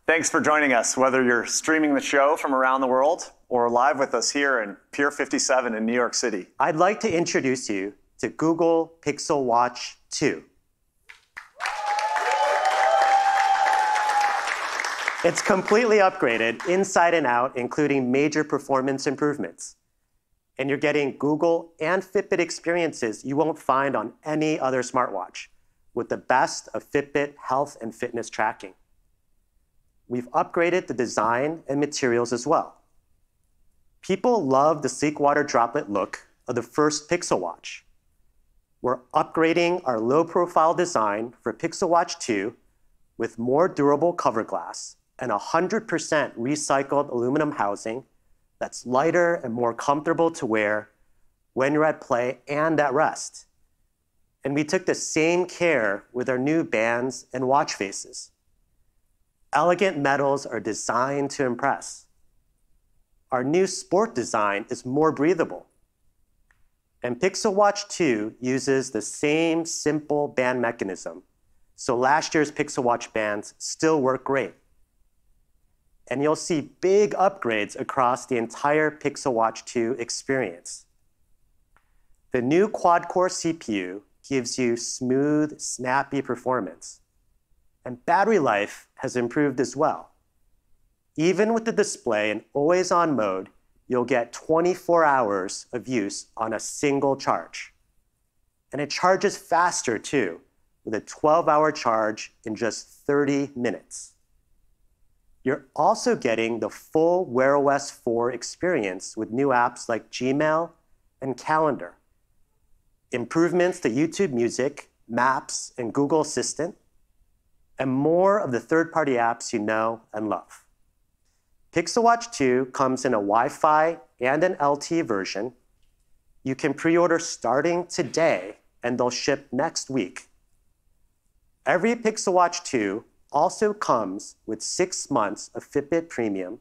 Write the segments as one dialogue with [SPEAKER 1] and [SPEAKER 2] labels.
[SPEAKER 1] Thanks for joining us, whether you're streaming the show from around the world or live with us here in Pier 57 in New York City.
[SPEAKER 2] I'd like to introduce you to Google Pixel Watch 2. It's completely upgraded inside and out, including major performance improvements. And you're getting Google and Fitbit experiences you won't find on any other smartwatch, with the best of Fitbit health and fitness tracking. We've upgraded the design and materials as well. People love the sleek water droplet look of the first Pixel Watch. We're upgrading our low-profile design for Pixel Watch 2 with more durable cover glass and 100% recycled aluminum housing that's lighter and more comfortable to wear when you're at play and at rest. And we took the same care with our new bands and watch faces. Elegant metals are designed to impress. Our new sport design is more breathable. And Pixel Watch 2 uses the same simple band mechanism, so last year's Pixel Watch bands still work great. And you'll see big upgrades across the entire Pixel Watch 2 experience. The new quad-core CPU gives you smooth, snappy performance. And battery life has improved as well. Even with the display in always-on mode, you'll get 24 hours of use on a single charge. And it charges faster too, with a 12-hour charge in just 30 minutes. You're also getting the full Wear OS 4 experience with new apps like Gmail and Calendar, improvements to YouTube Music, Maps, and Google Assistant, and more of the third-party apps you know and love. Pixel Watch 2 comes in a Wi-Fi and an LTE version. You can pre-order starting today, and they'll ship next week. Every Pixel Watch 2 also comes with 6 months of Fitbit Premium,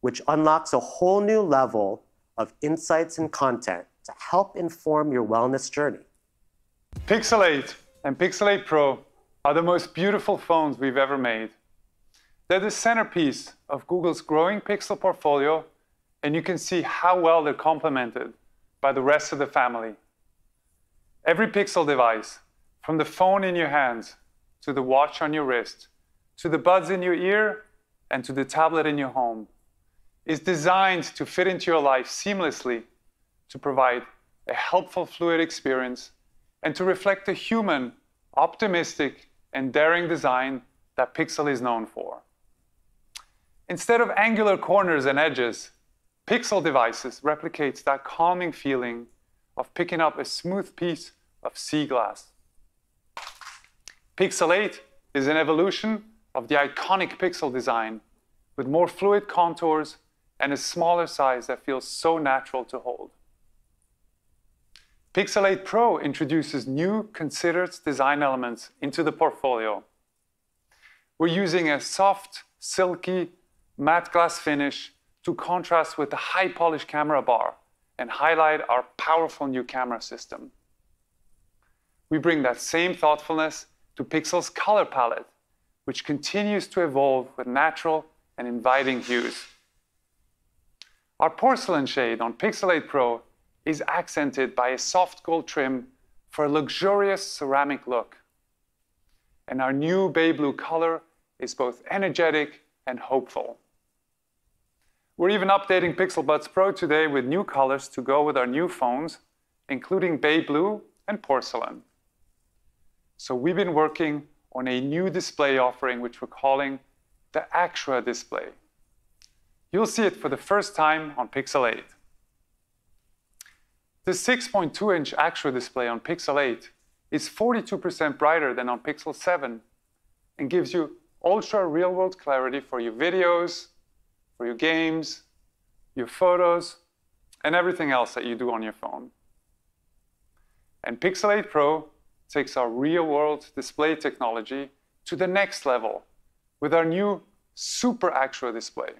[SPEAKER 2] which unlocks a whole new level of insights and content to help inform your wellness journey.
[SPEAKER 3] Pixel 8 and Pixel 8 Pro are the most beautiful phones we've ever made. They're the centerpiece of Google's growing Pixel portfolio, and you can see how well they're complemented by the rest of the family. Every Pixel device, from the phone in your hands, to the watch on your wrist, to the buds in your ear, and to the tablet in your home, is designed to fit into your life seamlessly, to provide a helpful, fluid experience, and to reflect the human, optimistic, and daring design that Pixel is known for. Instead of angular corners and edges, Pixel devices replicates that calming feeling of picking up a smooth piece of sea glass. Pixel 8 is an evolution of the iconic Pixel design with more fluid contours and a smaller size that feels so natural to hold. Pixel 8 Pro introduces new considered design elements into the portfolio. We're using a soft, silky, matte glass finish to contrast with the high polished camera bar and highlight our powerful new camera system. We bring that same thoughtfulness to Pixel's color palette, which continues to evolve with natural and inviting hues. Our porcelain shade on Pixel 8 Pro is accented by a soft gold trim for a luxurious ceramic look. And our new bay blue color is both energetic and hopeful. We're even updating Pixel Buds Pro today with new colors to go with our new phones, including bay blue and porcelain. So we've been working on a new display offering, which we're calling the Actua display. You'll see it for the first time on Pixel 8. The 6.2-inch Actua display on Pixel 8 is 42% brighter than on Pixel 7 and gives you ultra real-world clarity for your videos, for your games, your photos, and everything else that you do on your phone. And Pixel 8 Pro takes our real-world display technology to the next level with our new Super Actua display.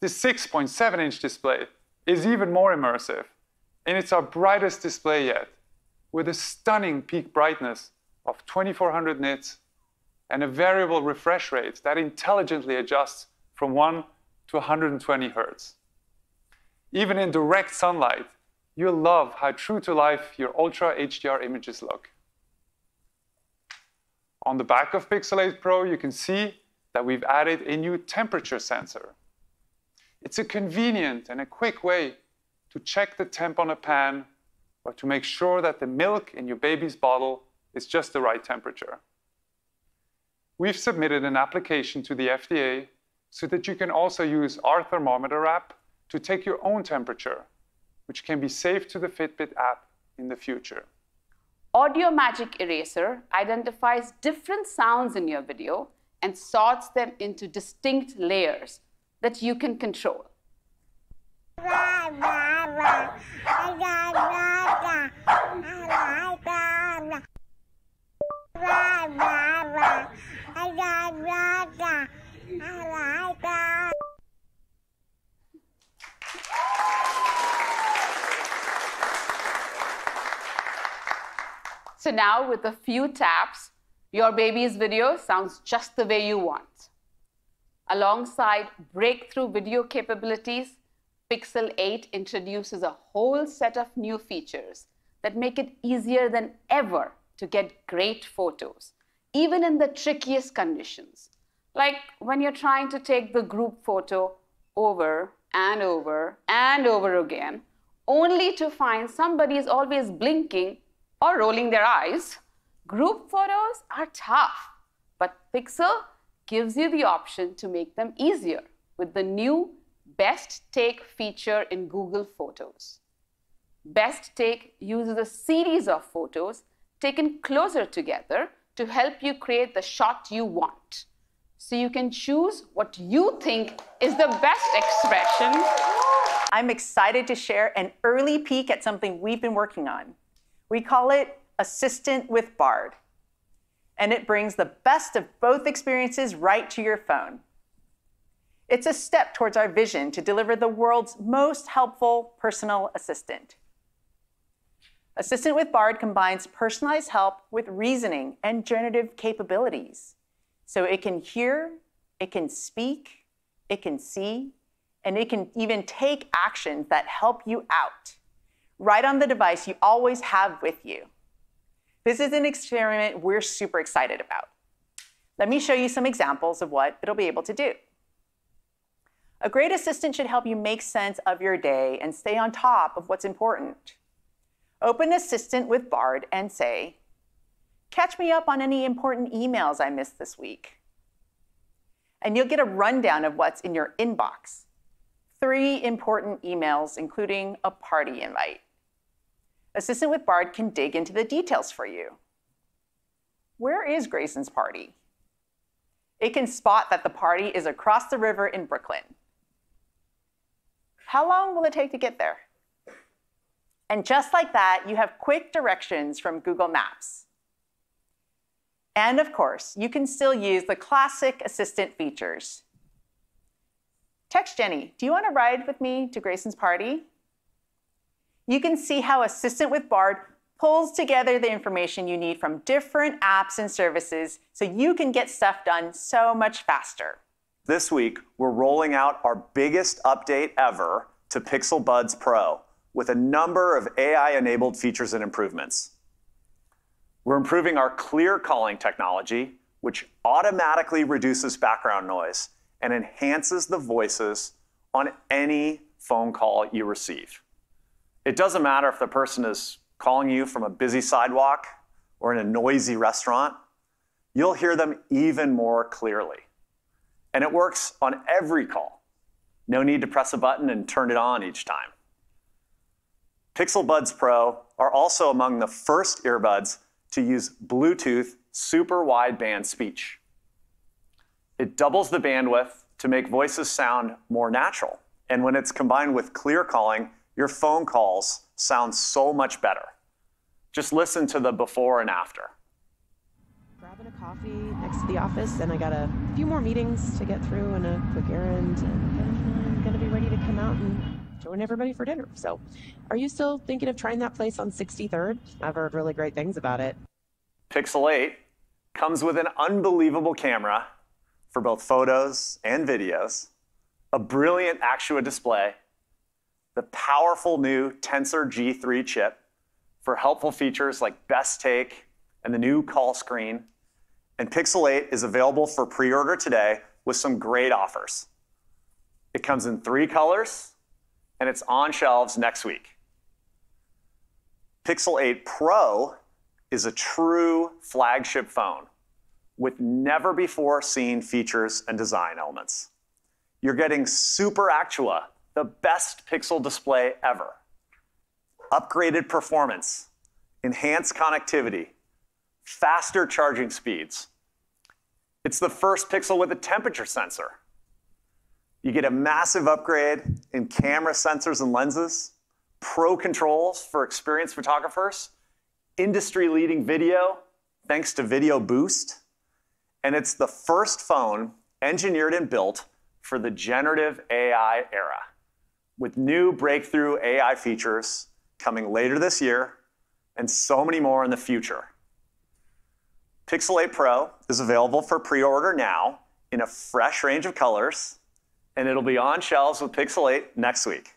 [SPEAKER 3] This 6.7-inch display is even more immersive, and it's our brightest display yet, with a stunning peak brightness of 2400 nits and a variable refresh rate that intelligently adjusts from 1 to 120 Hz. Even in direct sunlight, you'll love how true to life your Ultra HDR images look. On the back of Pixel 8 Pro, you can see that we've added a new temperature sensor. It's a convenient and a quick way to check the temp on a pan or to make sure that the milk in your baby's bottle is just the right temperature. We've submitted an application to the FDA so that you can also use our thermometer app to take your own temperature, which can be saved to the Fitbit app in the future.
[SPEAKER 4] Audio Magic Eraser identifies different sounds in your video and sorts them into distinct layers that you can control. So now, with a few taps, your baby's video sounds just the way you want. Alongside breakthrough video capabilities, Pixel 8 introduces a whole set of new features that make it easier than ever to get great photos, even in the trickiest conditions. Like when you're trying to take the group photo over and over and over again, only to find somebody is always blinking or rolling their eyes. Group photos are tough, but Pixel gives you the option to make them easier with the new Best Take feature in Google Photos. Best Take uses a series of photos taken closer together to help you create the shot you want. So you can choose what you think is the best expression.
[SPEAKER 5] I'm excited to share an early peek at something we've been working on. We call it Assistant with Bard. And it brings the best of both experiences right to your phone. It's a step towards our vision to deliver the world's most helpful personal assistant. Assistant with Bard combines personalized help with reasoning and generative capabilities. So it can hear, it can speak, it can see, and it can even take actions that help you out, right on the device you always have with you. This is an experiment we're super excited about. Let me show you some examples of what it'll be able to do. A great assistant should help you make sense of your day and stay on top of what's important. Open Assistant with Bard and say, "Catch me up on any important emails I missed this week." And you'll get a rundown of what's in your inbox. 3 important emails, including a party invite. Assistant with Bard can dig into the details for you. Where is Grayson's party? It can spot that the party is across the river in Brooklyn. How long will it take to get there? And just like that, you have quick directions from Google Maps. And of course, you can still use the classic assistant features. Text Jenny, do you want to ride with me to Grayson's party? You can see how Assistant with Bard pulls together the information you need from different apps and services so you can get stuff done so much faster.
[SPEAKER 1] This week, we're rolling out our biggest update ever to Pixel Buds Pro with a number of AI-enabled features and improvements. We're improving our clear calling technology, which automatically reduces background noise and enhances the voices on any phone call you receive. It doesn't matter if the person is calling you from a busy sidewalk or in a noisy restaurant, you'll hear them even more clearly. And it works on every call. No need to press a button and turn it on each time. Pixel Buds Pro are also among the first earbuds to use Bluetooth super wideband speech. It doubles the bandwidth to make voices sound more natural. And when it's combined with clear calling, your phone calls sound so much better. Just listen to the before and after.
[SPEAKER 6] Grabbing a coffee next to the office, and I got a few more meetings to get through and a quick errand, and then I'm gonna be ready to come out and join everybody for dinner. So, are you still thinking of trying that place on 63rd? I've heard really great things about it.
[SPEAKER 1] Pixel 8 Comes with an unbelievable camera for both photos and videos, a brilliant Actua display, the powerful new Tensor G3 chip for helpful features like Best Take and the new call screen. And Pixel 8 is available for pre-order today with some great offers. It comes in 3 colors, and it's on shelves next week. Pixel 8 Pro is a true flagship phone with never-before-seen features and design elements. You're getting Super Actua, the best Pixel display ever. Upgraded performance, enhanced connectivity, faster charging speeds. It's the first Pixel with a temperature sensor. You get a massive upgrade in camera sensors and lenses, pro controls for experienced photographers, industry-leading video thanks to Video Boost, and it's the first phone engineered and built for the generative AI era, with new breakthrough AI features coming later this year and so many more in the future. Pixel 8 Pro is available for pre-order now in a fresh range of colors, and it'll be on shelves with Pixel 8 next week.